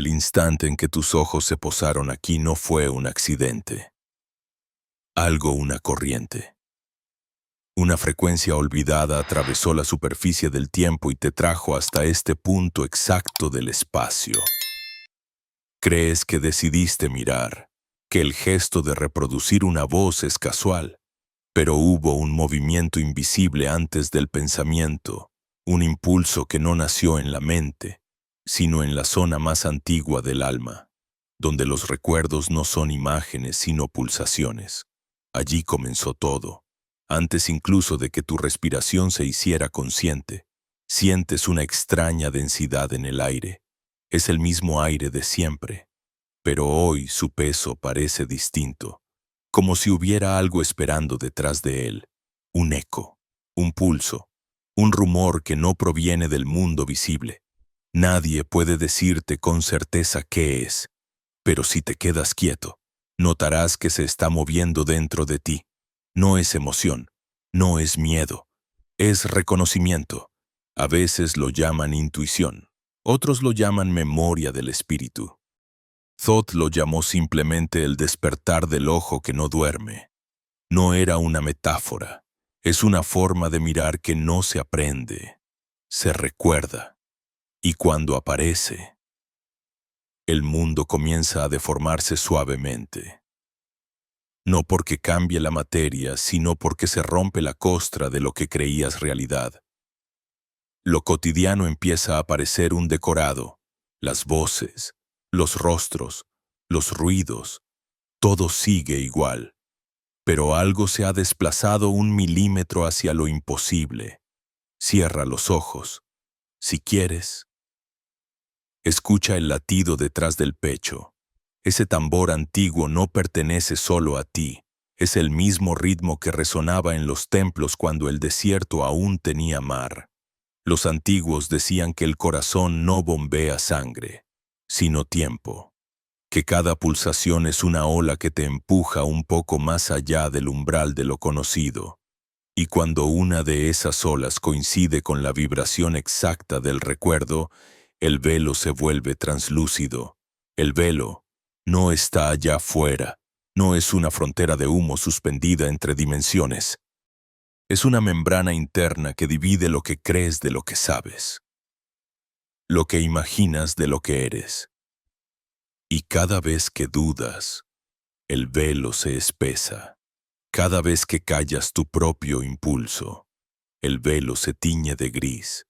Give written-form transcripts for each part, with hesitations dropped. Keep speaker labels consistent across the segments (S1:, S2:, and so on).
S1: El instante en que tus ojos se posaron aquí no fue un accidente. Una corriente. Una frecuencia olvidada atravesó la superficie del tiempo y te trajo hasta este punto exacto del espacio. Crees que decidiste mirar, que el gesto de reproducir una voz es casual, pero hubo un movimiento invisible antes del pensamiento, un impulso que no nació en la mente, sino en la zona más antigua del alma, donde los recuerdos no son imágenes sino pulsaciones. Allí comenzó todo. Antes incluso de que tu respiración se hiciera consciente, sientes una extraña densidad en el aire. Es el mismo aire de siempre, pero hoy su peso parece distinto, como si hubiera algo esperando detrás de él. Un eco, un pulso, un rumor que no proviene del mundo visible. Nadie puede decirte con certeza qué es, pero si te quedas quieto, notarás que se está moviendo dentro de ti. No es emoción, no es miedo, es reconocimiento. A veces lo llaman intuición, otros lo llaman memoria del espíritu. Thoth lo llamó simplemente el despertar del ojo que no duerme. No era una metáfora, es una forma de mirar que no se aprende, se recuerda. Y cuando aparece, el mundo comienza a deformarse suavemente. No porque cambie la materia, sino porque se rompe la costra de lo que creías realidad. Lo cotidiano empieza a parecer un decorado, las voces, los rostros, los ruidos, todo sigue igual. Pero algo se ha desplazado 1 milímetro hacia lo imposible. Cierra los ojos, si quieres. Escucha el latido detrás del pecho. Ese tambor antiguo no pertenece solo a ti. Es el mismo ritmo que resonaba en los templos cuando el desierto aún tenía mar. Los antiguos decían que el corazón no bombea sangre, sino tiempo. Que cada pulsación es una ola que te empuja un poco más allá del umbral de lo conocido. Y cuando una de esas olas coincide con la vibración exacta del recuerdo, el velo se vuelve translúcido. El velo no está allá afuera, no es una frontera de humo suspendida entre dimensiones. Es una membrana interna que divide lo que crees de lo que sabes, lo que imaginas de lo que eres. Y cada vez que dudas, el velo se espesa. Cada vez que callas tu propio impulso, el velo se tiñe de gris.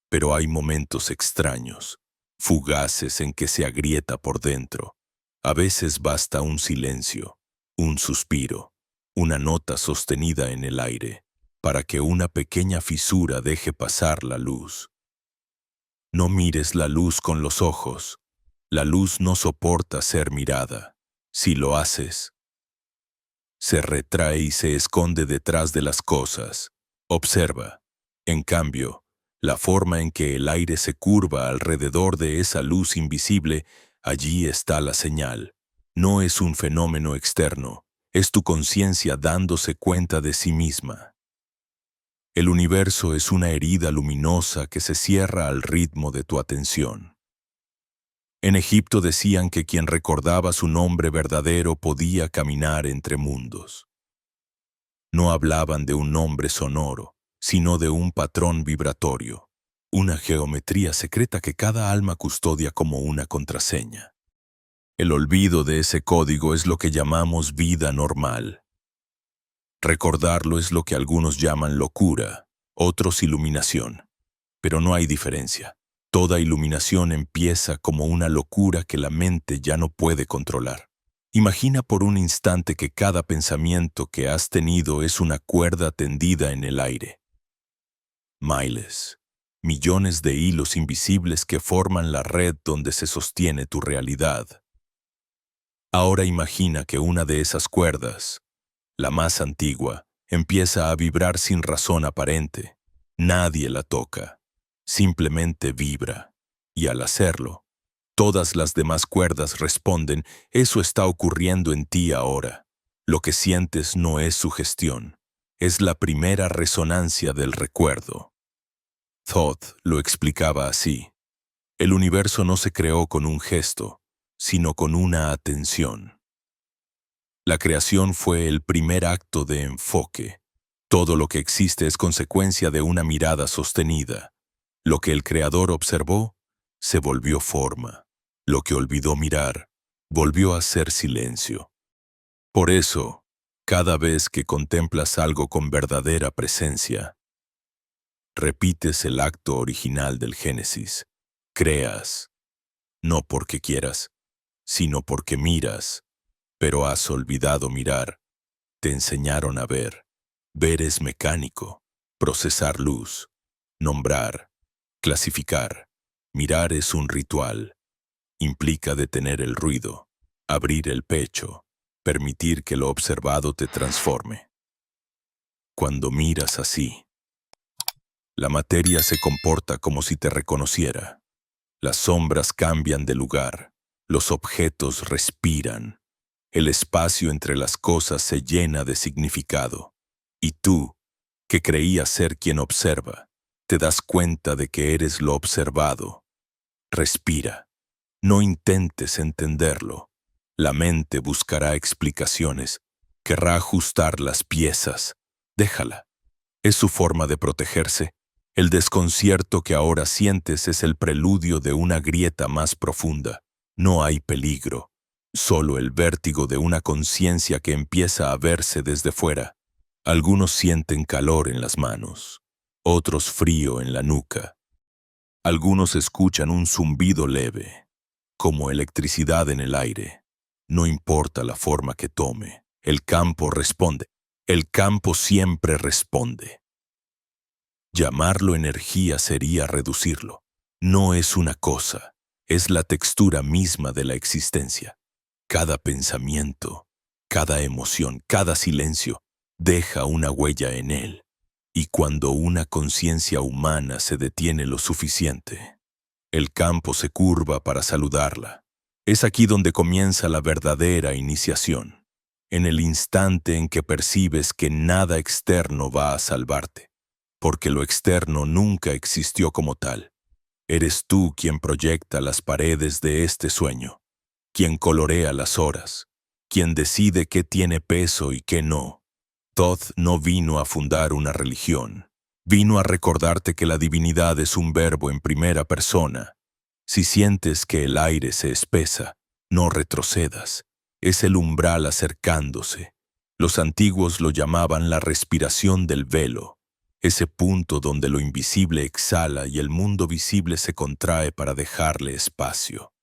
S1: Pero hay momentos extraños, fugaces en que se agrieta por dentro. A veces basta un silencio, un suspiro, una nota sostenida en el aire, para que una pequeña fisura deje pasar la luz. No mires la luz con los ojos. La luz no soporta ser mirada. Si lo haces, se retrae y se esconde detrás de las cosas. Observa, en cambio, la forma en que el aire se curva alrededor de esa luz invisible. Allí está la señal. No es un fenómeno externo, es tu conciencia dándose cuenta de sí misma. El universo es una herida luminosa que se cierra al ritmo de tu atención. En Egipto decían que quien recordaba su nombre verdadero podía caminar entre mundos. No hablaban de un nombre sonoro, sino de un patrón vibratorio, una geometría secreta que cada alma custodia como una contraseña. El olvido de ese código es lo que llamamos vida normal. Recordarlo es lo que algunos llaman locura, otros iluminación. Pero no hay diferencia. Toda iluminación empieza como una locura que la mente ya no puede controlar. Imagina por un instante que cada pensamiento que has tenido es una cuerda tendida en el aire. Miles, millones de hilos invisibles que forman la red donde se sostiene tu realidad. Ahora imagina que una de esas cuerdas, la más antigua, empieza a vibrar sin razón aparente. Nadie la toca, simplemente vibra. Y al hacerlo, todas las demás cuerdas responden. Eso está ocurriendo en ti ahora. Lo que sientes no es sugestión, es la primera resonancia del recuerdo. Thoth lo explicaba así. El universo no se creó con un gesto, sino con una atención. La creación fue el primer acto de enfoque. Todo lo que existe es consecuencia de una mirada sostenida. Lo que el Creador observó, se volvió forma. Lo que olvidó mirar, volvió a ser silencio. Por eso, cada vez que contemplas algo con verdadera presencia, repites el acto original del Génesis. Creas, no porque quieras, sino porque miras, pero has olvidado mirar. Te enseñaron a ver. Ver es mecánico, procesar luz, nombrar, clasificar. Mirar es un ritual. Implica detener el ruido, abrir el pecho, permitir que lo observado te transforme. Cuando miras así, la materia se comporta como si te reconociera. Las sombras cambian de lugar, los objetos respiran, el espacio entre las cosas se llena de significado. Y tú, que creías ser quien observa, te das cuenta de que eres lo observado. Respira. No intentes entenderlo. La mente buscará explicaciones, querrá ajustar las piezas. Déjala. Es su forma de protegerse. El desconcierto que ahora sientes es el preludio de una grieta más profunda. No hay peligro, solo el vértigo de una conciencia que empieza a verse desde fuera. Algunos sienten calor en las manos, otros frío en la nuca. Algunos escuchan un zumbido leve, como electricidad en el aire. No importa la forma que tome, el campo responde. El campo siempre responde. Llamarlo energía sería reducirlo. No es una cosa, es la textura misma de la existencia. Cada pensamiento, cada emoción, cada silencio deja una huella en él. Y cuando una conciencia humana se detiene lo suficiente, el campo se curva para saludarla. Es aquí donde comienza la verdadera iniciación, en el instante en que percibes que nada externo va a salvarte, porque lo externo nunca existió como tal. Eres tú quien proyecta las paredes de este sueño, quien colorea las horas, quien decide qué tiene peso y qué no. Thoth no vino a fundar una religión, vino a recordarte que la divinidad es un verbo en primera persona. Si sientes que el aire se espesa, no retrocedas, es el umbral acercándose. Los antiguos lo llamaban la respiración del velo, ese punto donde lo invisible exhala y el mundo visible se contrae para dejarle espacio.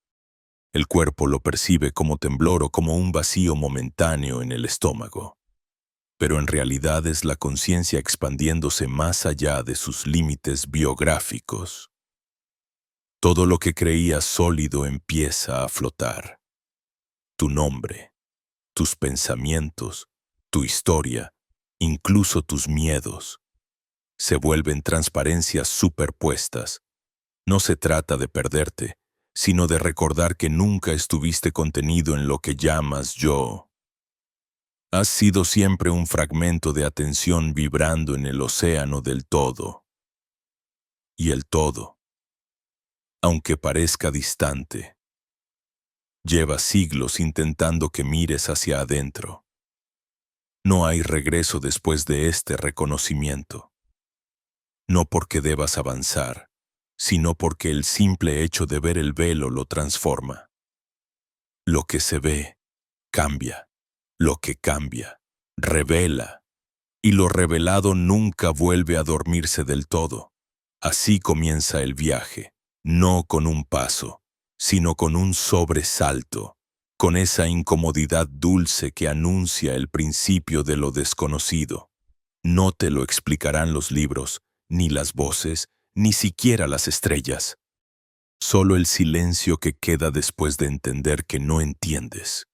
S1: El cuerpo lo percibe como temblor o como un vacío momentáneo en el estómago, pero en realidad es la conciencia expandiéndose más allá de sus límites biográficos. Todo lo que creías sólido empieza a flotar. Tu nombre, tus pensamientos, tu historia, incluso tus miedos, se vuelven transparencias superpuestas. No se trata de perderte, sino de recordar que nunca estuviste contenido en lo que llamas yo. Has sido siempre un fragmento de atención vibrando en el océano del todo. Y el todo, aunque parezca distante, lleva siglos intentando que mires hacia adentro. No hay regreso después de este reconocimiento. No porque debas avanzar, sino porque el simple hecho de ver el velo lo transforma. Lo que se ve, cambia. Lo que cambia, revela. Y lo revelado nunca vuelve a dormirse del todo. Así comienza el viaje, no con un paso, sino con un sobresalto, con esa incomodidad dulce que anuncia el principio de lo desconocido. No te lo explicarán los libros, ni las voces, ni siquiera las estrellas. Solo el silencio que queda después de entender que no entiendes.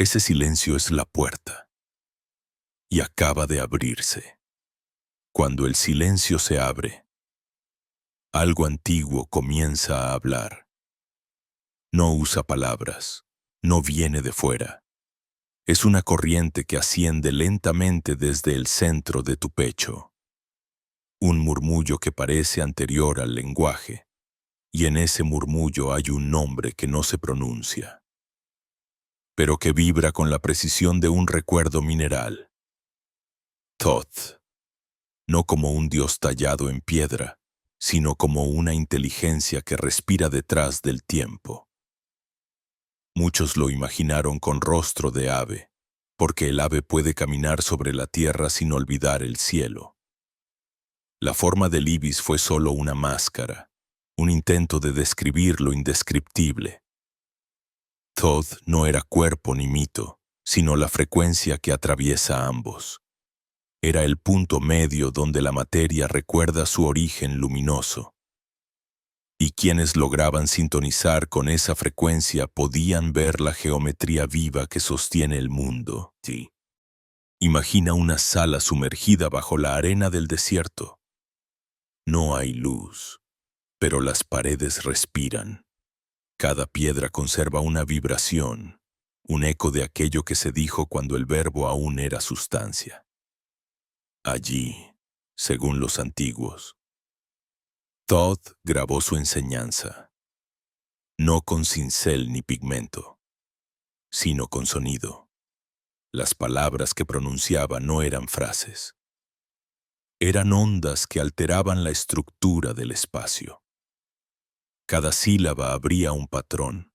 S1: Ese silencio es la puerta. Y acaba de abrirse. Cuando el silencio se abre, algo antiguo comienza a hablar. No usa palabras, no viene de fuera. Es una corriente que asciende lentamente desde el centro de tu pecho. Un murmullo que parece anterior al lenguaje. y en ese murmullo hay un nombre que no se pronuncia, pero que vibra con la precisión de un recuerdo mineral. Thoth, no como un dios tallado en piedra, sino como una inteligencia que respira detrás del tiempo. Muchos lo imaginaron con rostro de ave, porque el ave puede caminar sobre la tierra sin olvidar el cielo. La forma del ibis fue solo una máscara, un intento de describir lo indescriptible. Thoth no era cuerpo ni mito, sino la frecuencia que atraviesa ambos. Era el punto medio donde la materia recuerda su origen luminoso. Y quienes lograban sintonizar con esa frecuencia podían ver la geometría viva que sostiene el mundo. Sí. Imagina una sala sumergida bajo la arena del desierto. No hay luz, pero las paredes respiran. Cada piedra conserva una vibración, un eco de aquello que se dijo cuando el verbo aún era sustancia. Allí, según los antiguos, Thoth grabó su enseñanza, no con cincel ni pigmento, sino con sonido. Las palabras que pronunciaba no eran frases. Eran ondas que alteraban la estructura del espacio. Cada sílaba abría un patrón.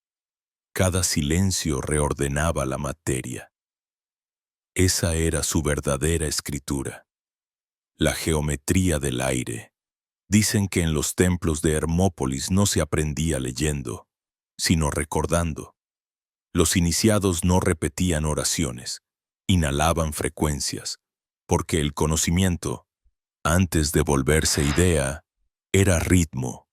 S1: Cada silencio reordenaba la materia. Esa era su verdadera escritura. La geometría del aire. Dicen que en los templos de Hermópolis no se aprendía leyendo, sino recordando. Los iniciados no repetían oraciones, inhalaban frecuencias, porque el conocimiento, antes de volverse idea, era ritmo.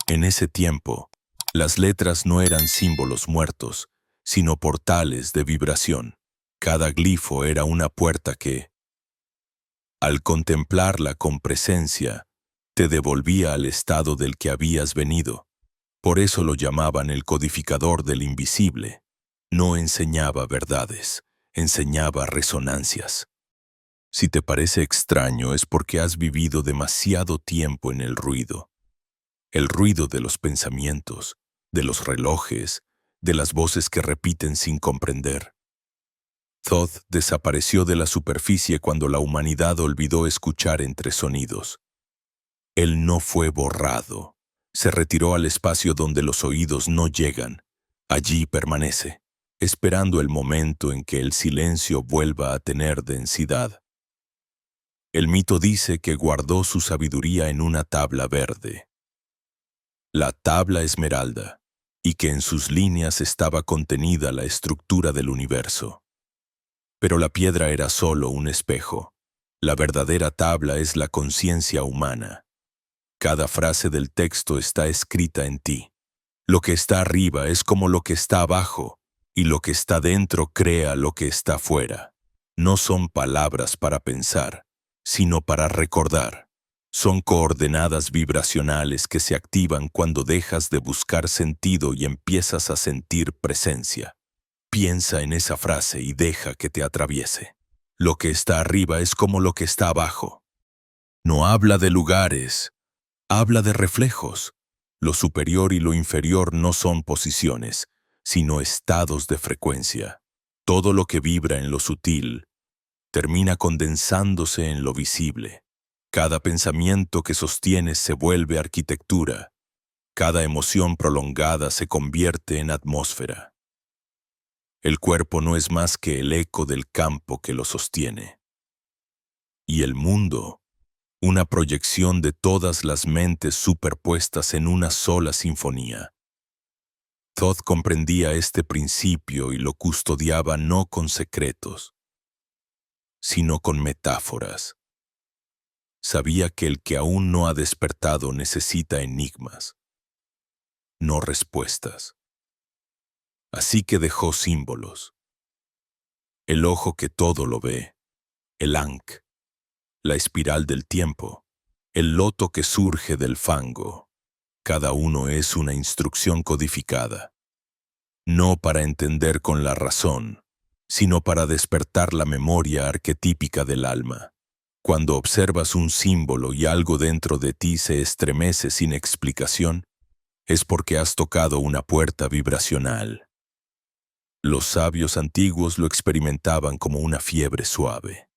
S1: En ese tiempo, las letras no eran símbolos muertos, sino portales de vibración. Cada glifo era una puerta que, al contemplarla con presencia, te devolvía al estado del que habías venido. Por eso lo llamaban el codificador del invisible. No enseñaba verdades, enseñaba resonancias. Si te parece extraño es porque has vivido demasiado tiempo en el ruido de los pensamientos, de los relojes, de las voces que repiten sin comprender. Thoth desapareció de la superficie cuando la humanidad olvidó escuchar entre sonidos. Él no fue borrado. Se retiró al espacio donde los oídos no llegan. Allí permanece, esperando el momento en que el silencio vuelva a tener densidad. El mito dice que guardó su sabiduría en una tabla verde, la tabla esmeralda, y que en sus líneas estaba contenida la estructura del universo. Pero la piedra era solo un espejo. La verdadera tabla es la conciencia humana. Cada frase del texto está escrita en ti. Lo que está arriba es como lo que está abajo, y lo que está dentro crea lo que está fuera. No son palabras para pensar, sino para recordar. Son coordenadas vibracionales que se activan cuando dejas de buscar sentido y empiezas a sentir presencia. Piensa en esa frase y deja que te atraviese. Lo que está arriba es como lo que está abajo. No habla de lugares, habla de reflejos. Lo superior y lo inferior no son posiciones, sino estados de frecuencia. Todo lo que vibra en lo sutil termina condensándose en lo visible. Cada pensamiento que sostienes se vuelve arquitectura. Cada emoción prolongada se convierte en atmósfera. El cuerpo no es más que el eco del campo que lo sostiene. Y el mundo, una proyección de todas las mentes superpuestas en una sola sinfonía. Thoth comprendía este principio y lo custodiaba no con secretos, sino con metáforas. Sabía que el que aún no ha despertado necesita enigmas, no respuestas. Así que dejó símbolos. El ojo que todo lo ve, el Ankh, la espiral del tiempo, el loto que surge del fango. Cada uno es una instrucción codificada, no para entender con la razón, sino para despertar la memoria arquetípica del alma. Cuando observas un símbolo y algo dentro de ti se estremece sin explicación, es porque has tocado una puerta vibracional. Los sabios antiguos lo experimentaban como una fiebre suave.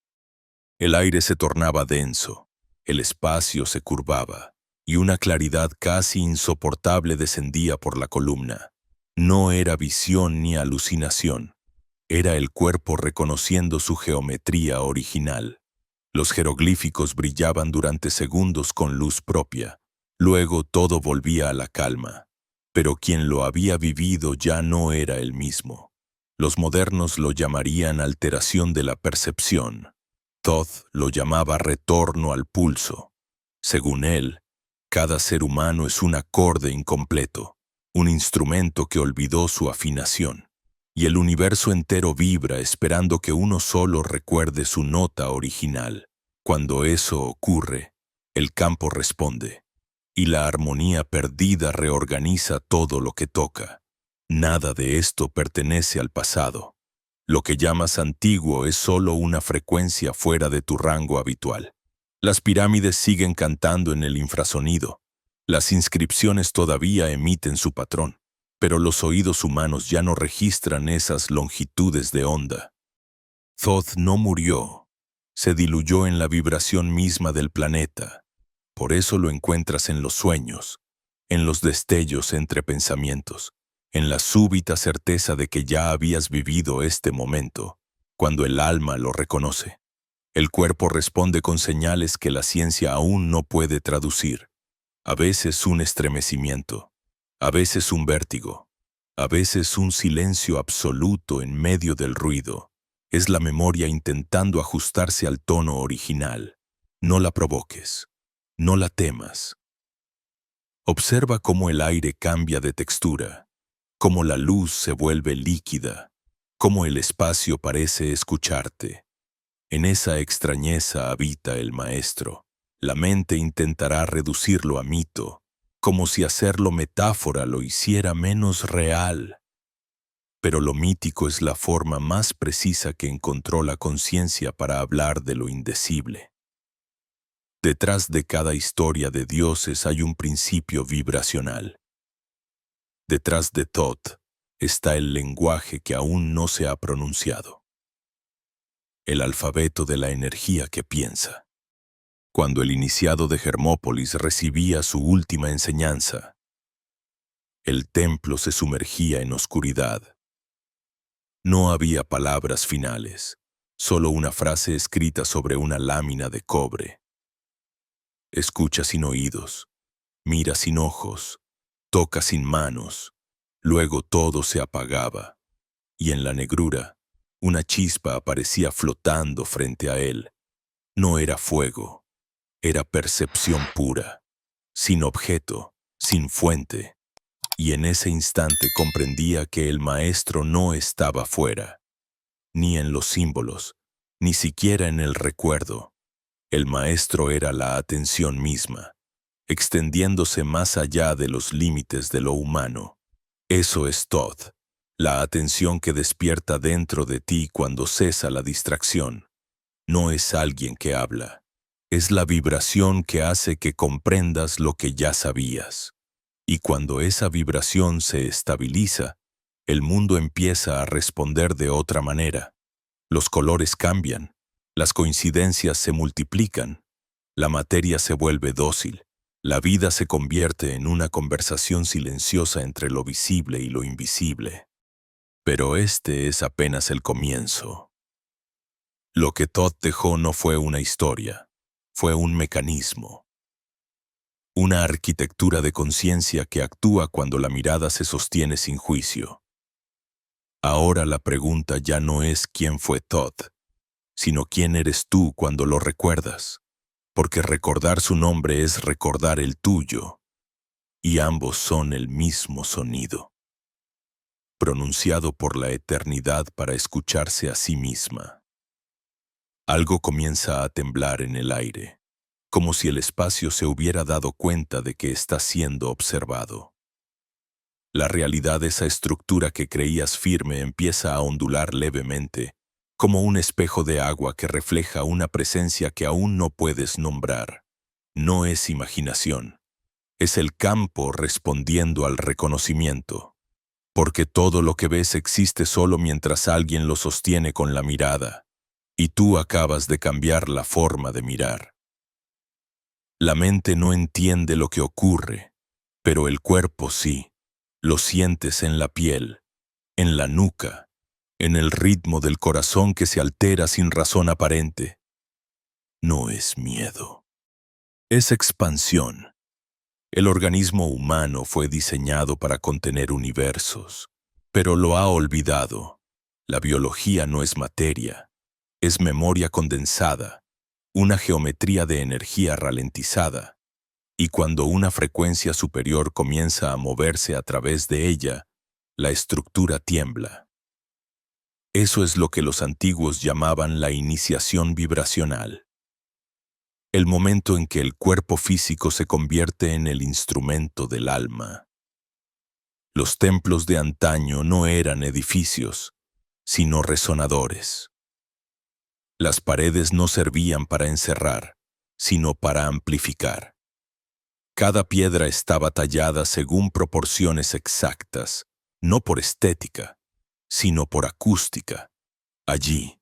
S1: El aire se tornaba denso, el espacio se curvaba, y una claridad casi insoportable descendía por la columna. No era visión ni alucinación, era el cuerpo reconociendo su geometría original. Los jeroglíficos brillaban durante segundos con luz propia. Luego todo volvía a la calma. Pero quien lo había vivido ya no era el mismo. Los modernos lo llamarían alteración de la percepción. Thoth lo llamaba retorno al pulso. Según él, cada ser humano es un acorde incompleto, un instrumento que olvidó su afinación. Y el universo entero vibra esperando que uno solo recuerde su nota original. Cuando eso ocurre, el campo responde, y la armonía perdida reorganiza todo lo que toca. Nada de esto pertenece al pasado. Lo que llamas antiguo es solo una frecuencia fuera de tu rango habitual. Las pirámides siguen cantando en el infrasonido. Las inscripciones todavía emiten su patrón, pero los oídos humanos ya no registran esas longitudes de onda. Thoth no murió, se diluyó en la vibración misma del planeta. Por eso lo encuentras en los sueños, en los destellos entre pensamientos, en la súbita certeza de que ya habías vivido este momento, cuando el alma lo reconoce. El cuerpo responde con señales que la ciencia aún no puede traducir. A veces un estremecimiento, a veces un vértigo, a veces un silencio absoluto en medio del ruido. Es la memoria intentando ajustarse al tono original. No la provoques, no la temas. Observa cómo el aire cambia de textura, cómo la luz se vuelve líquida, cómo el espacio parece escucharte. En esa extrañeza habita el maestro. La mente intentará reducirlo a mito, como si hacerlo metáfora lo hiciera menos real. Pero lo mítico es la forma más precisa que encontró la conciencia para hablar de lo indecible. Detrás de cada historia de dioses hay un principio vibracional. Detrás de Thoth está el lenguaje que aún no se ha pronunciado. El alfabeto de la energía que piensa. Cuando el iniciado de Hermópolis recibía su última enseñanza, el templo se sumergía en oscuridad. No había palabras finales, solo una frase escrita sobre una lámina de cobre. Escucha sin oídos, mira sin ojos, toca sin manos. Luego todo se apagaba, y en la negrura, una chispa aparecía flotando frente a él. No era fuego, era percepción pura, sin objeto, sin fuente. Y en ese instante comprendía que el maestro no estaba fuera, ni en los símbolos, ni siquiera en el recuerdo. El maestro era la atención misma, extendiéndose más allá de los límites de lo humano. Eso es Thoth, la atención que despierta dentro de ti cuando cesa la distracción. No es alguien que habla, es la vibración que hace que comprendas lo que ya sabías. Y cuando esa vibración se estabiliza, el mundo empieza a responder de otra manera. Los colores cambian, las coincidencias se multiplican, la materia se vuelve dócil, la vida se convierte en una conversación silenciosa entre lo visible y lo invisible. Pero este es apenas el comienzo. Lo que Thoth dejó no fue una historia, fue un mecanismo. Una arquitectura de conciencia que actúa cuando la mirada se sostiene sin juicio. Ahora la pregunta ya no es quién fue Thoth, sino quién eres tú cuando lo recuerdas, porque recordar su nombre es recordar el tuyo, y ambos son el mismo sonido, pronunciado por la eternidad para escucharse a sí misma. Algo comienza a temblar en el aire, como si el espacio se hubiera dado cuenta de que está siendo observado. La realidad de esa estructura que creías firme empieza a ondular levemente, como un espejo de agua que refleja una presencia que aún no puedes nombrar. No es imaginación, Es el campo respondiendo al reconocimiento. Porque todo lo que ves existe solo mientras alguien lo sostiene con la mirada. Y tú acabas de cambiar la forma de mirar. La mente no entiende lo que ocurre, pero el cuerpo sí. Lo sientes en la piel, en la nuca, en el ritmo del corazón que se altera sin razón aparente. No es miedo. Es expansión. El organismo humano fue diseñado para contener universos, pero lo ha olvidado. La biología no es materia, es memoria condensada, una geometría de energía ralentizada, y cuando una frecuencia superior comienza a moverse a través de ella, la estructura tiembla. Eso es lo que los antiguos llamaban la iniciación vibracional. El momento en que el cuerpo físico se convierte en el instrumento del alma. Los templos de antaño no eran edificios, sino resonadores. Las paredes no servían para encerrar, sino para amplificar. Cada piedra estaba tallada según proporciones exactas, no por estética, sino por acústica. Allí,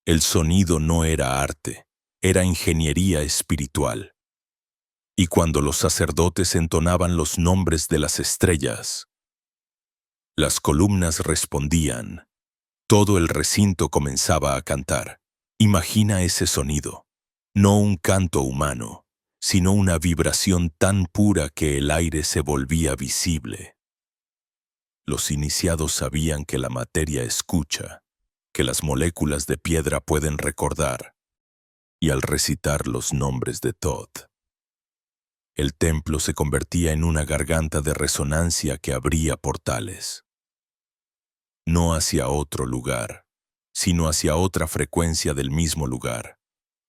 S1: el sonido no era arte, era ingeniería espiritual. Y cuando los sacerdotes entonaban los nombres de las estrellas, las columnas respondían. Todo el recinto comenzaba a cantar. Imagina ese sonido, no un canto humano, sino una vibración tan pura que el aire se volvía visible. Los iniciados sabían que la materia escucha, que las moléculas de piedra pueden recordar, y al recitar los nombres de Thoth, el templo se convertía en una garganta de resonancia que abría portales. No hacia otro lugar, sino hacia otra frecuencia del mismo lugar,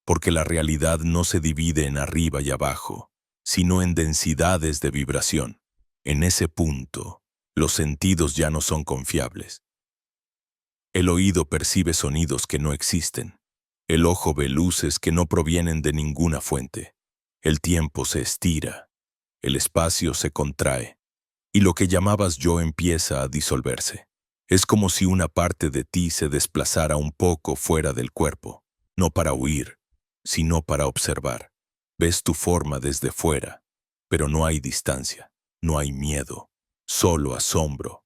S1: porque la realidad no se divide en arriba y abajo, sino en densidades de vibración. En ese punto, los sentidos ya no son confiables. El oído percibe sonidos que no existen. El ojo ve luces que no provienen de ninguna fuente. El tiempo se estira, el espacio se contrae, y lo que llamabas yo empieza a disolverse. Es como si una parte de ti se desplazara un poco fuera del cuerpo, no para huir, sino para observar. Ves tu forma desde fuera, pero no hay distancia, no hay miedo, solo asombro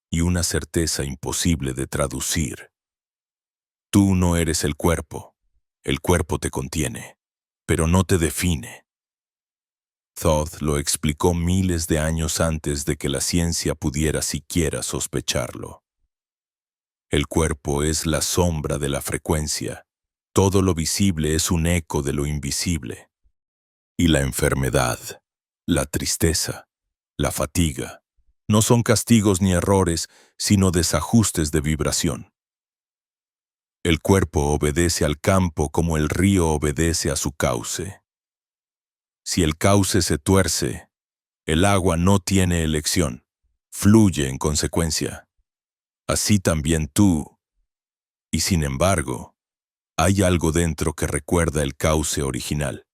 S1: y una certeza imposible de traducir. Tú no eres el cuerpo te contiene, pero no te define. Thoth lo explicó miles de años antes de que la ciencia pudiera siquiera sospecharlo. El cuerpo es la sombra de la frecuencia. Todo lo visible es un eco de lo invisible. Y la enfermedad, la tristeza, la fatiga, no son castigos ni errores, sino desajustes de vibración. El cuerpo obedece al campo como el río obedece a su cauce. Si el cauce se tuerce, el agua no tiene elección, fluye en consecuencia. Así también tú. Y sin embargo, hay algo dentro que recuerda el cauce original.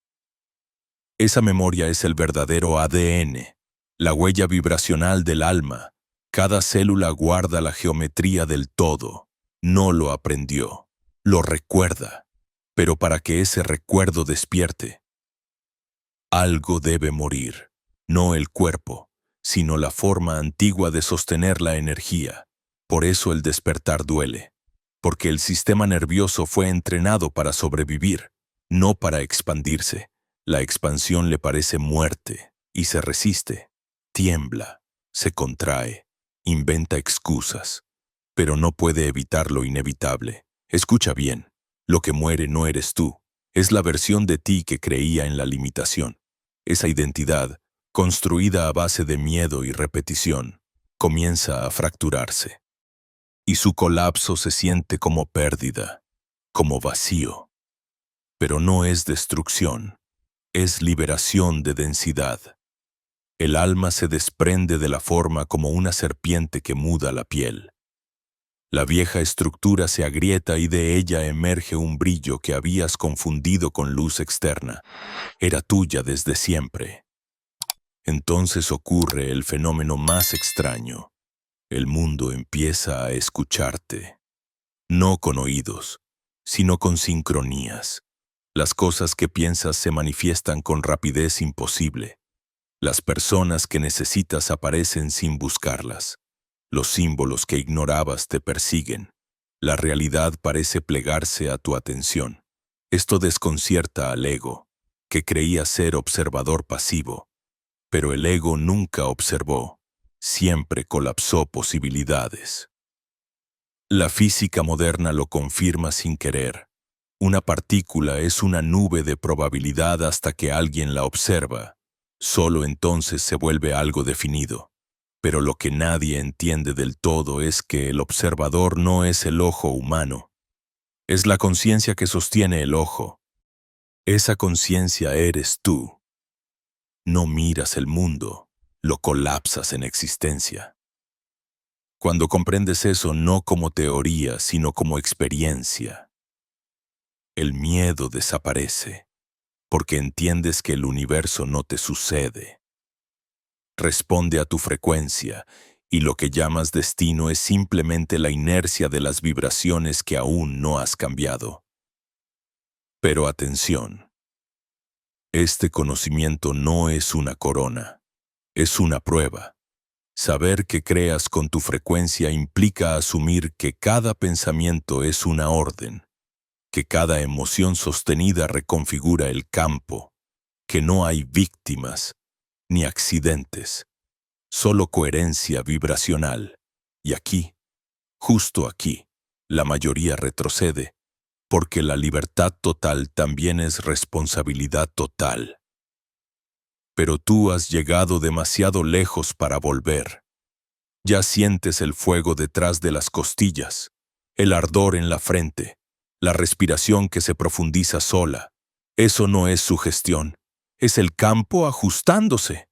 S1: Esa memoria es el verdadero ADN, la huella vibracional del alma. Cada célula guarda la geometría del todo. No lo aprendió, lo recuerda. Pero para que ese recuerdo despierte, algo debe morir, no el cuerpo, sino la forma antigua de sostener la energía. Por eso el despertar duele, porque el sistema nervioso fue entrenado para sobrevivir, no para expandirse. La expansión le parece muerte y se resiste, tiembla, se contrae, inventa excusas, pero no puede evitar lo inevitable. Escucha bien, lo que muere no eres tú, es la versión de ti que creía en la limitación. Esa identidad, construida a base de miedo y repetición, comienza a fracturarse. Y su colapso se siente como pérdida, como vacío. Pero no es destrucción, es liberación de densidad. El alma se desprende de la forma como una serpiente que muda la piel. La vieja estructura se agrieta y de ella emerge un brillo que habías confundido con luz externa. Era tuya desde siempre. Entonces ocurre el fenómeno más extraño. El mundo empieza a escucharte, no con oídos, sino con sincronías. Las cosas que piensas se manifiestan con rapidez imposible. Las personas que necesitas aparecen sin buscarlas. Los símbolos que ignorabas te persiguen. La realidad parece plegarse a tu atención. Esto desconcierta al ego, que creía ser observador pasivo. Pero el ego nunca observó, siempre colapsó posibilidades. La física moderna lo confirma sin querer. Una partícula es una nube de probabilidad hasta que alguien la observa. Solo entonces se vuelve algo definido. Pero lo que nadie entiende del todo es que el observador no es el ojo humano. Es la conciencia que sostiene el ojo. Esa conciencia eres tú. No miras el mundo, lo colapsas en existencia. Cuando comprendes eso no como teoría, sino como experiencia, el miedo desaparece, porque entiendes que el universo no te sucede. Responde a tu frecuencia, y lo que llamas destino es simplemente la inercia de las vibraciones que aún no has cambiado. Pero atención, este conocimiento no es una corona, es una prueba. Saber que creas con tu frecuencia implica asumir que cada pensamiento es una orden, que cada emoción sostenida reconfigura el campo, que no hay víctimas ni accidentes, solo coherencia vibracional. Y aquí, justo aquí, la mayoría retrocede, porque la libertad total también es responsabilidad total. Pero tú has llegado demasiado lejos para volver. Ya sientes el fuego detrás de las costillas, el ardor en la frente, la respiración que se profundiza sola. Eso no es sugestión, es el campo ajustándose.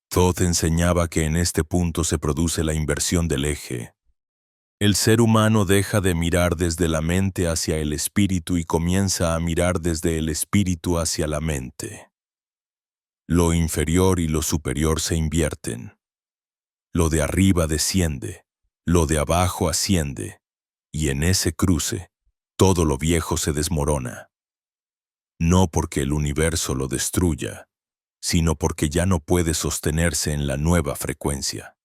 S1: Thoth enseñaba que en este punto se produce la inversión del eje. El ser humano deja de mirar desde la mente hacia el espíritu y comienza a mirar desde el espíritu hacia la mente. Lo inferior y lo superior se invierten. Lo de arriba desciende, lo de abajo asciende, y en ese cruce, todo lo viejo se desmorona. No porque el universo lo destruya, sino porque ya no puede sostenerse en la nueva frecuencia.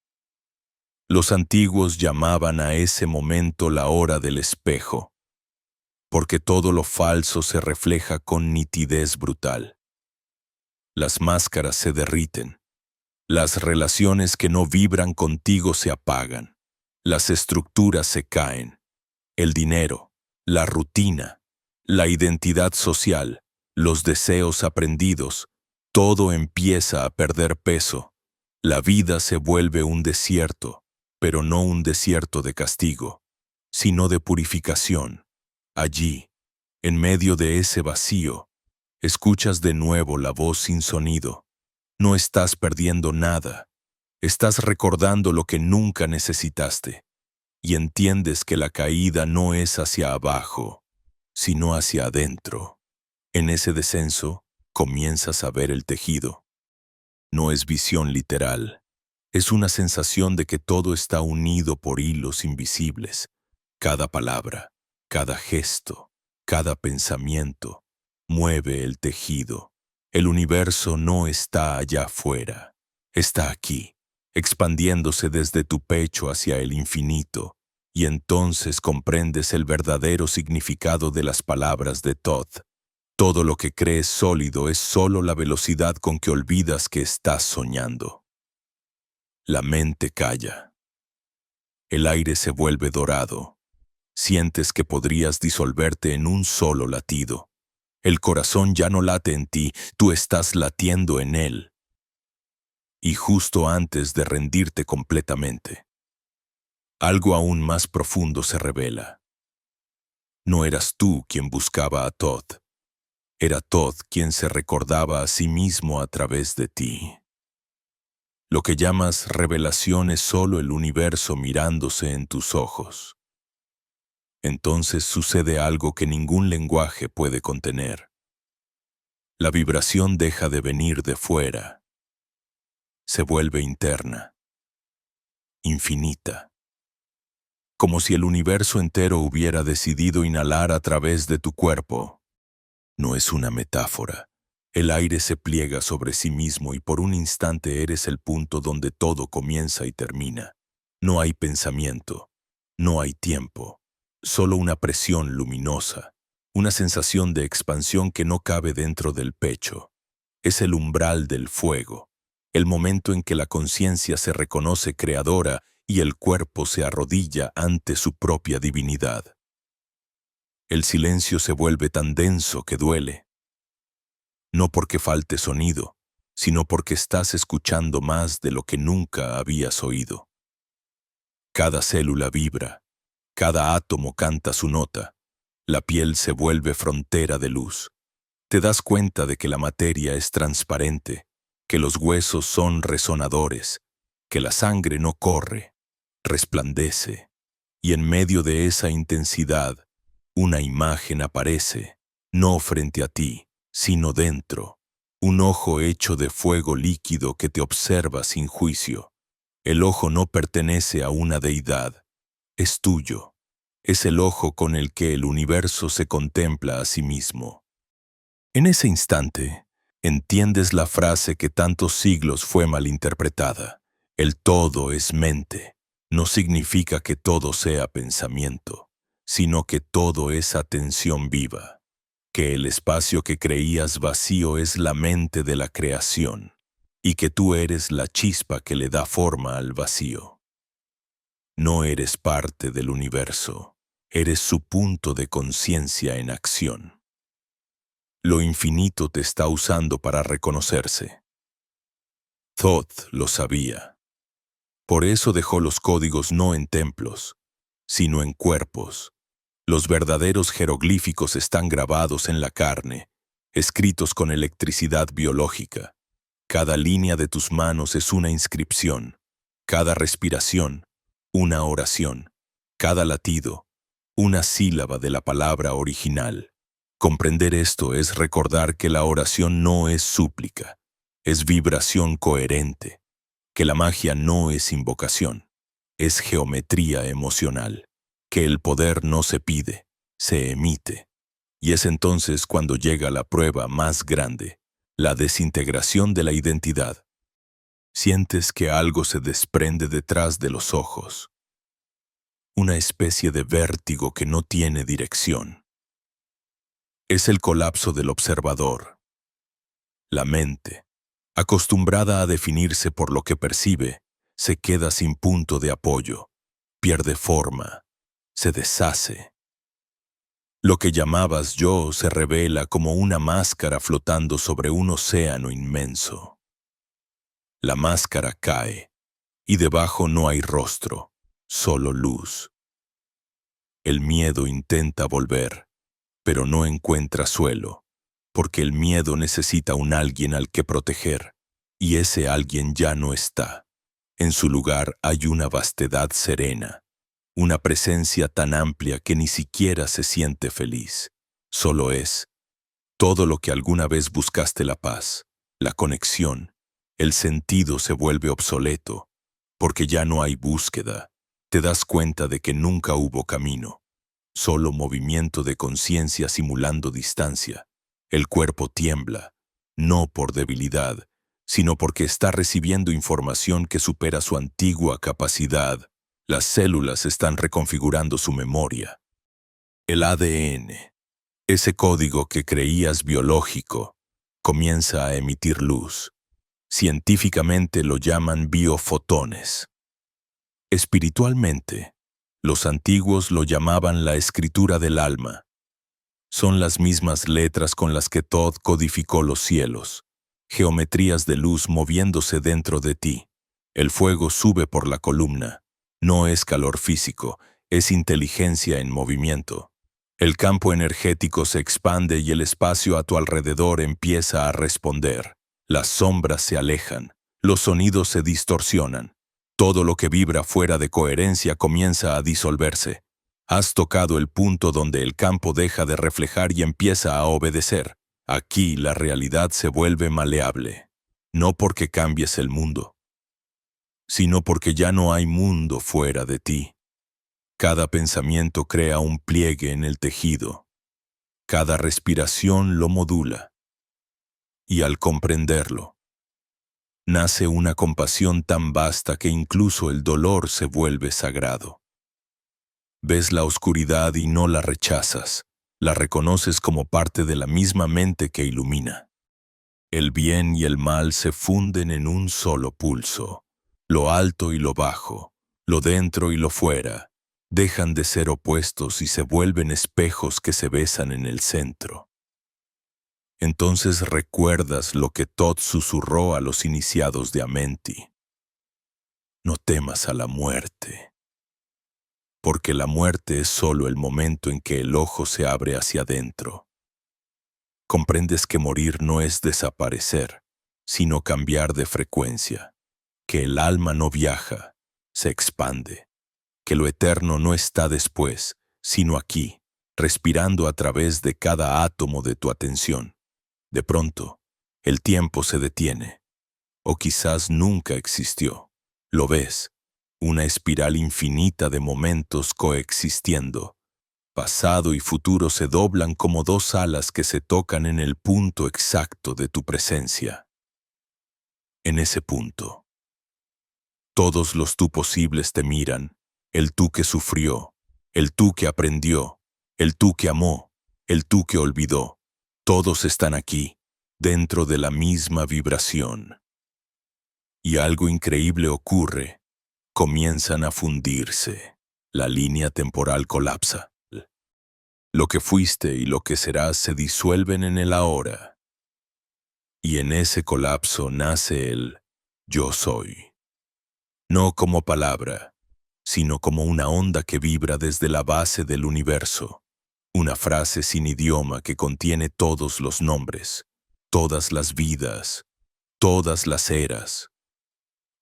S1: Los antiguos llamaban a ese momento la hora del espejo, porque todo lo falso se refleja con nitidez brutal. Las máscaras se derriten. Las relaciones que no vibran contigo se apagan. Las estructuras se caen. El dinero, la rutina, la identidad social, los deseos aprendidos, todo empieza a perder peso. La vida se vuelve un desierto, pero no un desierto de castigo, sino de purificación. Allí, en medio de ese vacío, escuchas de nuevo la voz sin sonido. No estás perdiendo nada. Estás recordando lo que nunca necesitaste. Y entiendes que la caída no es hacia abajo, sino hacia adentro. En ese descenso, comienzas a ver el tejido. No es visión literal. Es una sensación de que todo está unido por hilos invisibles. Cada palabra, cada gesto, cada pensamiento mueve el tejido. El universo no está allá afuera, está aquí, expandiéndose desde tu pecho hacia el infinito, y entonces comprendes el verdadero significado de las palabras de Thoth. Todo lo que crees sólido es solo la velocidad con que olvidas que estás soñando. La mente calla. El aire se vuelve dorado. Sientes que podrías disolverte en un solo latido. El corazón ya no late en ti, tú estás latiendo en él. Y justo antes de rendirte completamente, algo aún más profundo se revela. No eras tú quien buscaba a Thoth. Era Thoth quien se recordaba a sí mismo a través de ti. Lo que llamas revelación es solo el universo mirándose en tus ojos. Entonces sucede algo que ningún lenguaje puede contener. La vibración deja de venir de fuera. se vuelve interna, infinita. Como si el universo entero hubiera decidido inhalar a través de tu cuerpo. No es una metáfora. El aire se pliega sobre sí mismo y por un instante eres el punto donde todo comienza y termina. No hay pensamiento, no hay tiempo, solo una presión luminosa, una sensación de expansión que no cabe dentro del pecho. Es el umbral del fuego, el momento en que la conciencia se reconoce creadora y el cuerpo se arrodilla ante su propia divinidad. El silencio se vuelve tan denso que duele. No porque falte sonido, sino porque estás escuchando más de lo que nunca habías oído. Cada célula vibra, cada átomo canta su nota, la piel se vuelve frontera de luz. Te das cuenta de que la materia es transparente, que los huesos son resonadores, que la sangre no corre, resplandece, y en medio de esa intensidad, una imagen aparece, no frente a ti, sino dentro, un ojo hecho de fuego líquido que te observa sin juicio. El ojo no pertenece a una deidad, es tuyo, es el ojo con el que el universo se contempla a sí mismo. En ese instante, entiendes la frase que tantos siglos fue malinterpretada. El todo es mente. No significa que todo sea pensamiento, sino que todo es atención viva, que el espacio que creías vacío es la mente de la creación, y que tú eres la chispa que le da forma al vacío. No eres parte del universo, eres su punto de conciencia en acción. Lo infinito te está usando para reconocerse. Thoth lo sabía. Por eso dejó los códigos no en templos, sino en cuerpos. Los verdaderos jeroglíficos están grabados en la carne, escritos con electricidad biológica. Cada línea de tus manos es una inscripción, cada respiración, una oración, cada latido, una sílaba de la palabra original. Comprender esto es recordar que la oración no es súplica, es vibración coherente, que la magia no es invocación, es geometría emocional, que el poder no se pide, se emite. Y es entonces cuando llega la prueba más grande, la desintegración de la identidad. Sientes que algo se desprende detrás de los ojos, una especie de vértigo que no tiene dirección. Es el colapso del observador. La mente, acostumbrada a definirse por lo que percibe, se queda sin punto de apoyo, pierde forma, se deshace. Lo que llamabas yo se revela como una máscara flotando sobre un océano inmenso. La máscara cae, y debajo no hay rostro, solo luz. El miedo intenta volver, pero no encuentra suelo, porque el miedo necesita un alguien al que proteger, y ese alguien ya no está. En su lugar hay una vastedad serena, una presencia tan amplia que ni siquiera se siente feliz. Solo es todo lo que alguna vez buscaste: la paz, la conexión. El sentido se vuelve obsoleto, porque ya no hay búsqueda. Te das cuenta de que nunca hubo camino, solo movimiento de conciencia simulando distancia. El cuerpo tiembla, no por debilidad, sino porque está recibiendo información que supera su antigua capacidad. Las células están reconfigurando su memoria. El ADN, ese código que creías biológico, comienza a emitir luz. Científicamente lo llaman biofotones. Espiritualmente, los antiguos lo llamaban la escritura del alma. Son las mismas letras con las que Thoth codificó los cielos, geometrías de luz moviéndose dentro de ti. El fuego sube por la columna. No es calor físico, es inteligencia en movimiento. El campo energético se expande y el espacio a tu alrededor empieza a responder. Las sombras se alejan, los sonidos se distorsionan. Todo lo que vibra fuera de coherencia comienza a disolverse. Has tocado el punto donde el campo deja de reflejar y empieza a obedecer. Aquí la realidad se vuelve maleable. No porque cambies el mundo, sino porque ya no hay mundo fuera de ti. Cada pensamiento crea un pliegue en el tejido. Cada respiración lo modula. Y al comprenderlo, nace una compasión tan vasta que incluso el dolor se vuelve sagrado. Ves la oscuridad y no la rechazas, la reconoces como parte de la misma mente que ilumina. El bien y el mal se funden en un solo pulso. Lo alto y lo bajo, lo dentro y lo fuera, dejan de ser opuestos y se vuelven espejos que se besan en el centro. Entonces recuerdas lo que Thoth susurró a los iniciados de Amenti. No temas a la muerte, porque la muerte es solo el momento en que el ojo se abre hacia adentro. Comprendes que morir no es desaparecer, sino cambiar de frecuencia, que el alma no viaja, se expande, que lo eterno no está después, sino aquí, respirando a través de cada átomo de tu atención. De pronto, el tiempo se detiene, o quizás nunca existió. Lo ves, una espiral infinita de momentos coexistiendo. Pasado y futuro se doblan como dos alas que se tocan en el punto exacto de tu presencia. En ese punto, todos los tú posibles te miran, el tú que sufrió, el tú que aprendió, el tú que amó, el tú que olvidó. Todos están aquí, dentro de la misma vibración. Y algo increíble ocurre. Comienzan a fundirse. La línea temporal colapsa. Lo que fuiste y lo que serás se disuelven en el ahora. Y en ese colapso nace el yo soy. No como palabra, sino como una onda que vibra desde la base del universo. Una frase sin idioma que contiene todos los nombres, todas las vidas, todas las eras.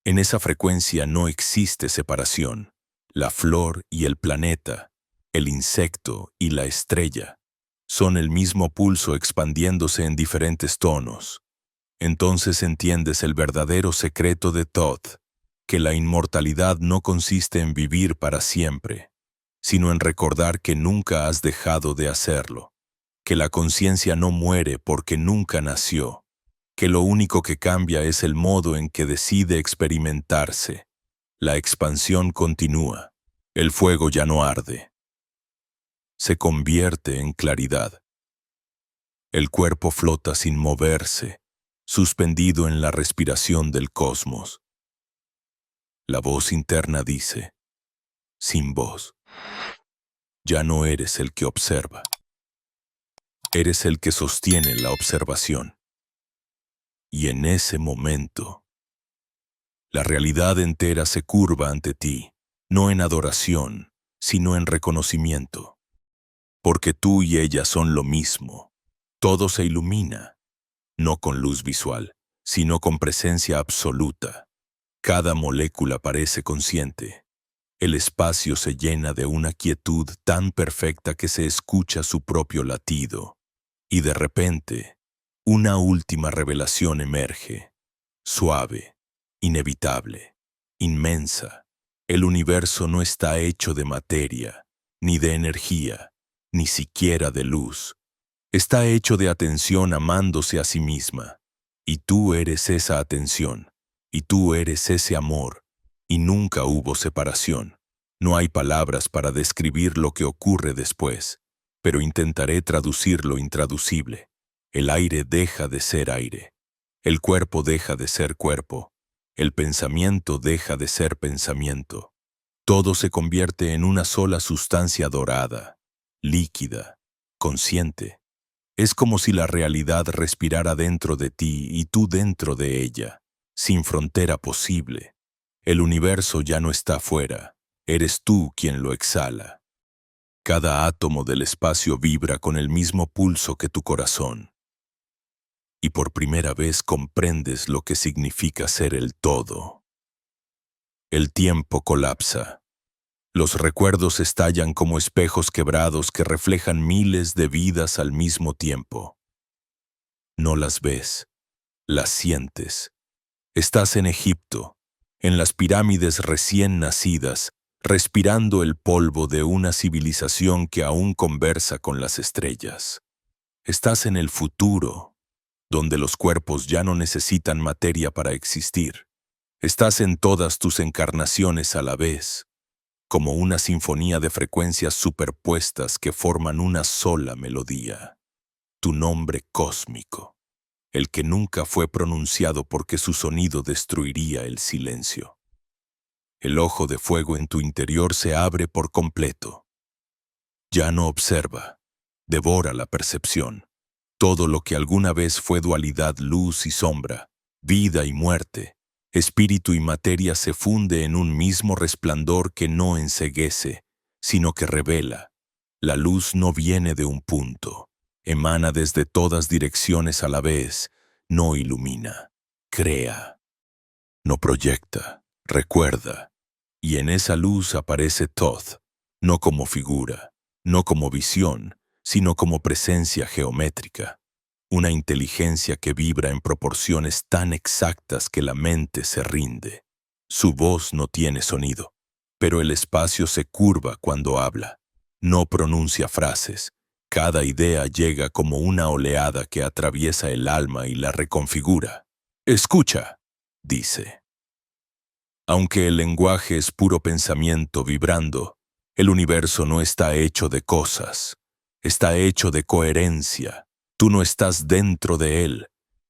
S1: En esa frecuencia no existe separación. La flor y el planeta, el insecto y la estrella, son el mismo pulso expandiéndose en diferentes tonos. Entonces entiendes el verdadero secreto de Thoth, que la inmortalidad no consiste en vivir para siempre, sino en recordar que nunca has dejado de hacerlo, que la conciencia no muere porque nunca nació, que lo único que cambia es el modo en que decide experimentarse. La expansión continúa, el fuego ya no arde. Se convierte en claridad. El cuerpo flota sin moverse, suspendido en la respiración del cosmos. La voz interna dice, sin voz, ya no eres el que observa. Eres el que sostiene la observación. Y en ese momento, la realidad entera se curva ante ti, no en adoración, sino en reconocimiento. Porque tú y ella son lo mismo. Todo se ilumina, no con luz visual, sino con presencia absoluta. Cada molécula parece consciente. El espacio se llena de una quietud tan perfecta que se escucha su propio latido. Y de repente, una última revelación emerge, suave, inevitable, inmensa. El universo no está hecho de materia, ni de energía, ni siquiera de luz. Está hecho de atención amándose a sí misma. Y tú eres esa atención, y tú eres ese amor, y nunca hubo separación. No hay palabras para describir lo que ocurre después, pero intentaré traducir lo intraducible. El aire deja de ser aire. El cuerpo deja de ser cuerpo. El pensamiento deja de ser pensamiento. Todo se convierte en una sola sustancia dorada, líquida, consciente. Es como si la realidad respirara dentro de ti y tú dentro de ella, sin frontera posible. El universo ya no está fuera, eres tú quien lo exhala. Cada átomo del espacio vibra con el mismo pulso que tu corazón. Y por primera vez comprendes lo que significa ser el todo. El tiempo colapsa. Los recuerdos estallan como espejos quebrados que reflejan miles de vidas al mismo tiempo. No las ves, las sientes. Estás en Egipto, en las pirámides recién nacidas, respirando el polvo de una civilización que aún conversa con las estrellas. Estás en el futuro, donde los cuerpos ya no necesitan materia para existir. Estás en todas tus encarnaciones a la vez, como una sinfonía de frecuencias superpuestas que forman una sola melodía. Tu nombre cósmico, el que nunca fue pronunciado porque su sonido destruiría el silencio. El ojo de fuego en tu interior se abre por completo. Ya no observa, devora la percepción. Todo lo que alguna vez fue dualidad, luz y sombra, vida y muerte, espíritu y materia se funde en un mismo resplandor que no enceguece, sino que revela. La luz no viene de un punto, emana desde todas direcciones a la vez, no ilumina, crea, no proyecta, recuerda. Y en esa luz aparece Thoth, no como figura, no como visión, sino como presencia geométrica. Una inteligencia que vibra en proporciones tan exactas que la mente se rinde. Su voz no tiene sonido, pero el espacio se curva cuando habla. No pronuncia frases. Cada idea llega como una oleada que atraviesa el alma y la reconfigura. Escucha, dice. Aunque el lenguaje es puro pensamiento vibrando, el universo no está hecho de cosas. Está hecho de coherencia. Tú no estás dentro de él.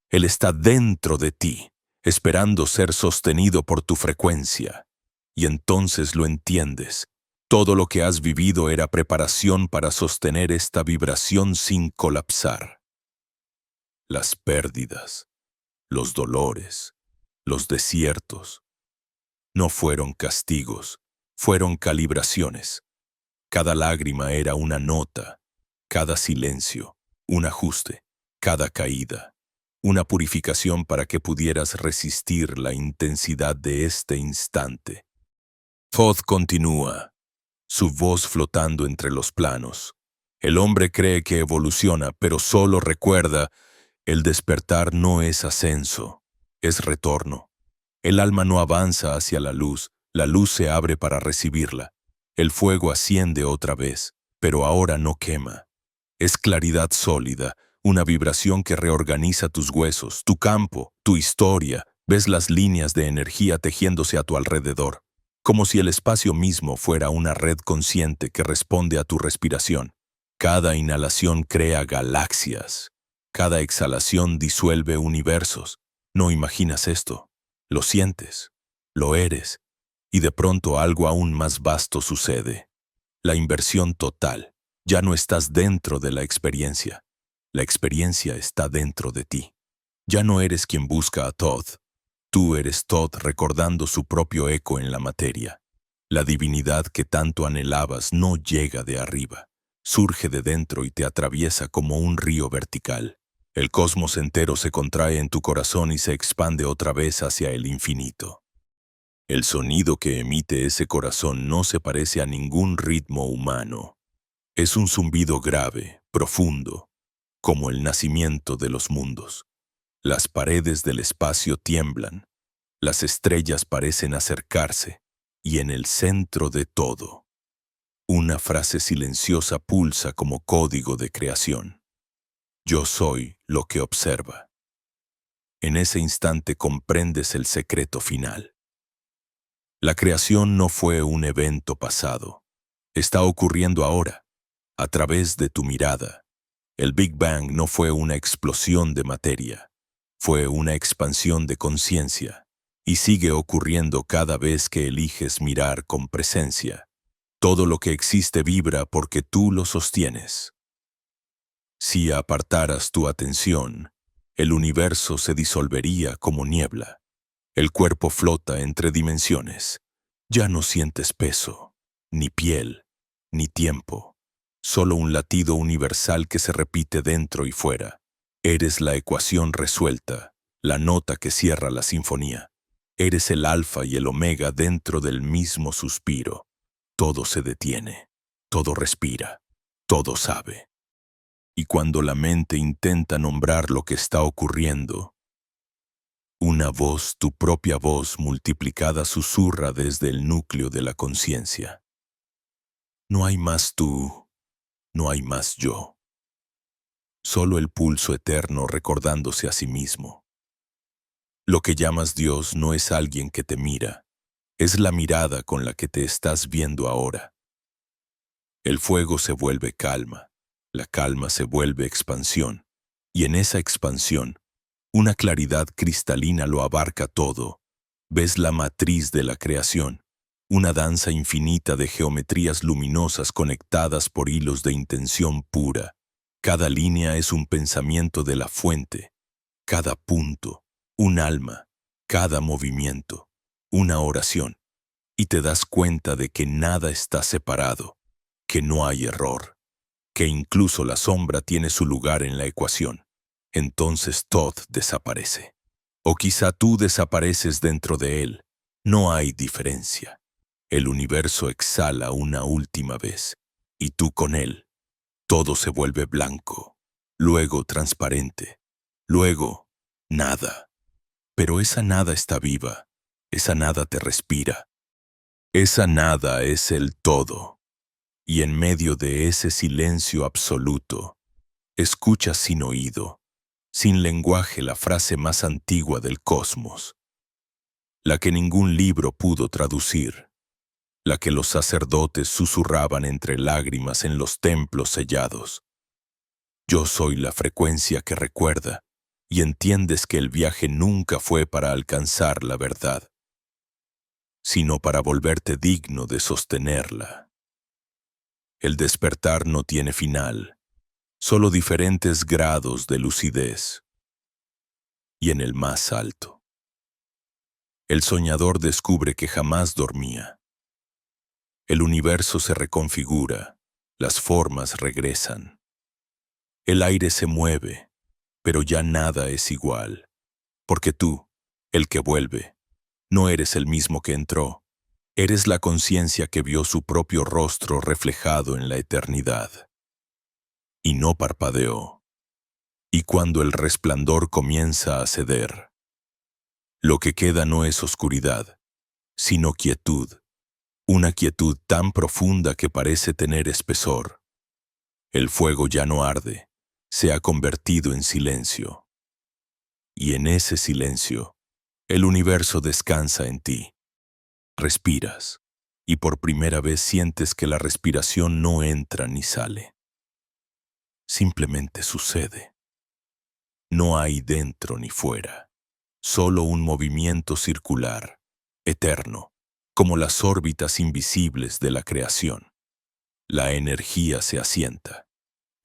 S1: Él está dentro de ti, esperando ser sostenido por tu frecuencia. Y entonces lo entiendes. Todo lo que has vivido era preparación para sostener esta vibración sin colapsar. Las pérdidas, los dolores, los desiertos, no fueron castigos, fueron calibraciones. Cada lágrima era una nota, cada silencio, un ajuste, cada caída, una purificación para que pudieras resistir la intensidad de este instante. Thoth continúa, su voz flotando entre los planos. El hombre cree que evoluciona, pero solo recuerda, el despertar no es ascenso, es retorno. El alma no avanza hacia la luz se abre para recibirla. El fuego asciende otra vez, pero ahora no quema. Es claridad sólida, una vibración que reorganiza tus huesos, tu campo, tu historia. Ves las líneas de energía tejiéndose a tu alrededor, como si el espacio mismo fuera una red consciente que responde a tu respiración. Cada inhalación crea galaxias, cada exhalación disuelve universos. ¿No imaginas esto? Lo sientes, lo eres, y de pronto algo aún más vasto sucede. La inversión total. Ya no estás dentro de la experiencia. La experiencia está dentro de ti. Ya no eres quien busca a Thoth. Tú eres Thoth recordando su propio eco en la materia. La divinidad que tanto anhelabas no llega de arriba. Surge de dentro y te atraviesa como un río vertical. El cosmos entero se contrae en tu corazón y se expande otra vez hacia el infinito. El sonido que emite ese corazón no se parece a ningún ritmo humano. Es un zumbido grave, profundo, como el nacimiento de los mundos. Las paredes del espacio tiemblan, las estrellas parecen acercarse, y en el centro de todo, una frase silenciosa pulsa como código de creación. Yo soy lo que observa. En ese instante comprendes el secreto final. La creación no fue un evento pasado. Está ocurriendo ahora, a través de tu mirada. El Big Bang no fue una explosión de materia. Fue una expansión de conciencia. Y sigue ocurriendo cada vez que eliges mirar con presencia. Todo lo que existe vibra porque tú lo sostienes. Si apartaras tu atención, el universo se disolvería como niebla. El cuerpo flota entre dimensiones. Ya no sientes peso, ni piel, ni tiempo. Solo un latido universal que se repite dentro y fuera. Eres la ecuación resuelta, la nota que cierra la sinfonía. Eres el alfa y el omega dentro del mismo suspiro. Todo se detiene, todo respira, todo sabe. Y cuando la mente intenta nombrar lo que está ocurriendo, Una voz, tu propia voz multiplicada, susurra desde el núcleo de la conciencia. No hay más tú, no hay más yo. Solo el pulso eterno recordándose a sí mismo. Lo que llamas Dios no es alguien que te mira, es la mirada con la que te estás viendo ahora. El fuego se vuelve calma, la calma se vuelve expansión, y en esa expansión, una claridad cristalina lo abarca todo. Ves la matriz de la creación, una danza infinita de geometrías luminosas conectadas por hilos de intención pura. Cada línea es un pensamiento de la fuente, cada punto, un alma, cada movimiento, una oración. Y te das cuenta de que nada está separado, que no hay error, que incluso la sombra tiene su lugar en la ecuación. Entonces Todd desaparece. O quizá tú desapareces dentro de él. No hay diferencia. El universo exhala una última vez, y tú con él. Todo se vuelve blanco, luego transparente, luego nada. Pero esa nada está viva, esa nada te respira. Esa nada es el todo. Y en medio de ese silencio absoluto, escuchas sin oído, sin lenguaje, la frase más antigua del cosmos, la que ningún libro pudo traducir, la que los sacerdotes susurraban entre lágrimas en los templos sellados. Yo soy la frecuencia que recuerda, y entiendes que el viaje nunca fue para alcanzar la verdad, sino para volverte digno de sostenerla. El despertar no tiene final, solo diferentes grados de lucidez. Y en el más alto, el soñador descubre que jamás dormía. El universo se reconfigura, las formas regresan. El aire se mueve, pero ya nada es igual, porque tú, el que vuelve, no eres el mismo que entró. Eres la conciencia que vio su propio rostro reflejado en la eternidad. Y no parpadeó. Y cuando el resplandor comienza a ceder, lo que queda no es oscuridad, sino quietud. Una quietud tan profunda que parece tener espesor. El fuego ya no arde, se ha convertido en silencio. Y en ese silencio, el universo descansa en ti. Respiras, y por primera vez sientes que la respiración no entra ni sale. Simplemente sucede. No hay dentro ni fuera, solo un movimiento circular, eterno, como las órbitas invisibles de la creación. La energía se asienta.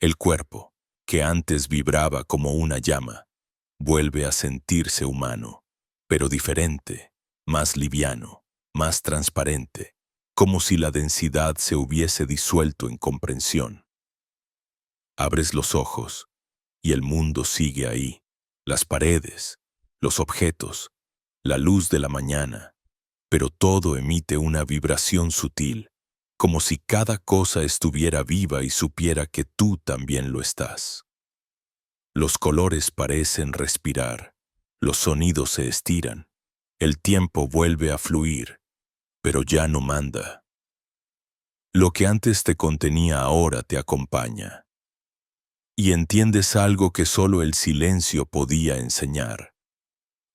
S1: El cuerpo, que antes vibraba como una llama, vuelve a sentirse humano, pero diferente, más liviano, más transparente, como si la densidad se hubiese disuelto en comprensión. Abres los ojos, y el mundo sigue ahí, las paredes, los objetos, la luz de la mañana, pero todo emite una vibración sutil, como si cada cosa estuviera viva y supiera que tú también lo estás. Los colores parecen respirar, los sonidos se estiran, el tiempo vuelve a fluir, pero ya no manda. Lo que antes te contenía ahora te acompaña. Y entiendes algo que solo el silencio podía enseñar.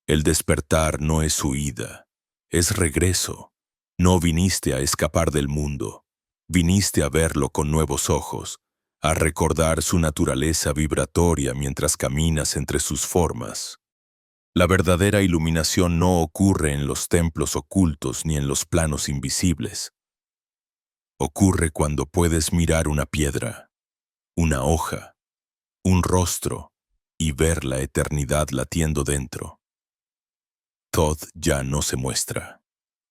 S1: El despertar no es huida, es regreso. No viniste a escapar del mundo, viniste a verlo con nuevos ojos, a recordar su naturaleza vibratoria mientras caminas entre sus formas. La verdadera iluminación no ocurre en los templos ocultos ni en los planos invisibles. Ocurre cuando puedes mirar una piedra, una hoja, un rostro y ver la eternidad latiendo dentro. Todd ya no se muestra,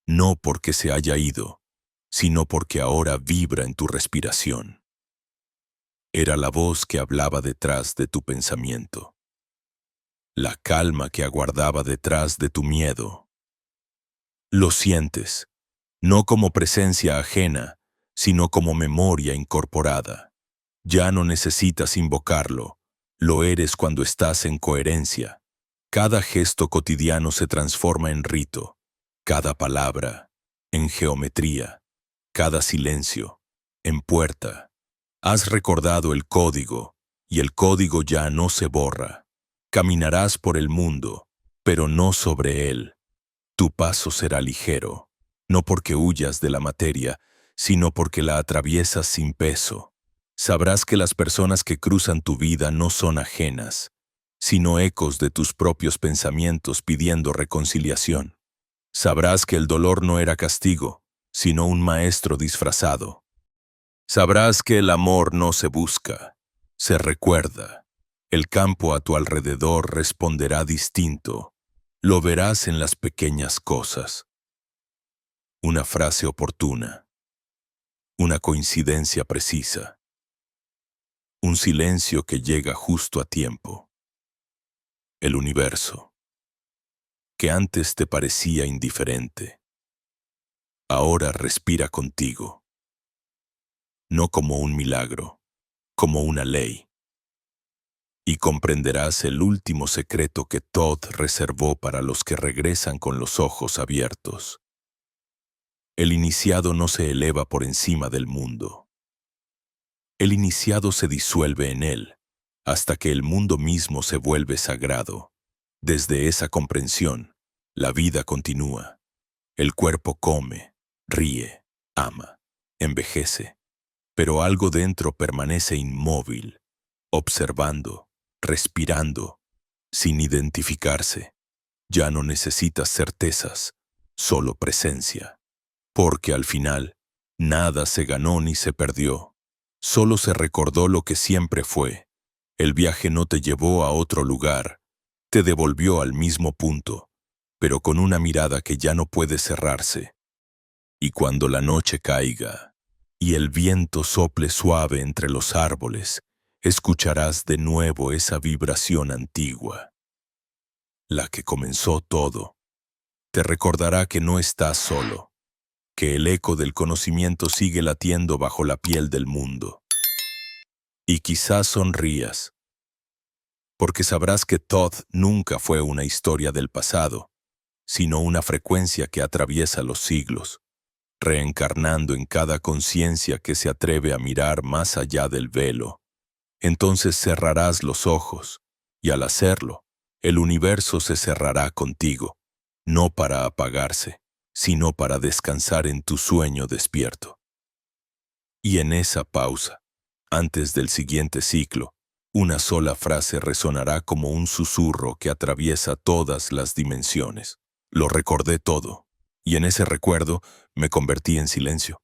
S1: no porque se haya ido, sino porque ahora vibra en tu respiración. Era la voz que hablaba detrás de tu pensamiento, la calma que aguardaba detrás de tu miedo. Lo sientes, no como presencia ajena, sino como memoria incorporada. Ya no necesitas invocarlo, lo eres cuando estás en coherencia. Cada gesto cotidiano se transforma en rito, cada palabra en geometría, cada silencio en puerta. Has recordado el código, y el código ya no se borra. Caminarás por el mundo, pero no sobre él. Tu paso será ligero, no porque huyas de la materia, sino porque la atraviesas sin peso. Sabrás que las personas que cruzan tu vida no son ajenas, sino ecos de tus propios pensamientos pidiendo reconciliación. Sabrás que el dolor no era castigo, sino un maestro disfrazado. Sabrás que el amor no se busca, se recuerda. El campo a tu alrededor responderá distinto. Lo verás en las pequeñas cosas. Una frase oportuna, una coincidencia precisa, un silencio que llega justo a tiempo. El universo, que antes te parecía indiferente, ahora respira contigo, no como un milagro, como una ley. Y comprenderás el último secreto que Todd reservó para los que regresan con los ojos abiertos. El iniciado no se eleva por encima del mundo. El iniciado se disuelve en él, hasta que el mundo mismo se vuelve sagrado. Desde esa comprensión, la vida continúa. El cuerpo come, ríe, ama, envejece, pero algo dentro permanece inmóvil, observando, respirando, sin identificarse. Ya no necesitas certezas, solo presencia. Porque al final, nada se ganó ni se perdió. Solo se recordó lo que siempre fue. El viaje no te llevó a otro lugar, te devolvió al mismo punto, pero con una mirada que ya no puede cerrarse. Y cuando la noche caiga, y el viento sople suave entre los árboles, escucharás de nuevo esa vibración antigua, la que comenzó todo. Te recordará que no estás solo, que el eco del conocimiento sigue latiendo bajo la piel del mundo. Y quizás sonrías, porque sabrás que Todd nunca fue una historia del pasado, sino una frecuencia que atraviesa los siglos, reencarnando en cada conciencia que se atreve a mirar más allá del velo. Entonces cerrarás los ojos, y al hacerlo, el universo se cerrará contigo, no para apagarse, sino para descansar en tu sueño despierto. Y en esa pausa, antes del siguiente ciclo, una sola frase resonará como un susurro que atraviesa todas las dimensiones. Lo recordé todo, y en ese recuerdo me convertí en silencio.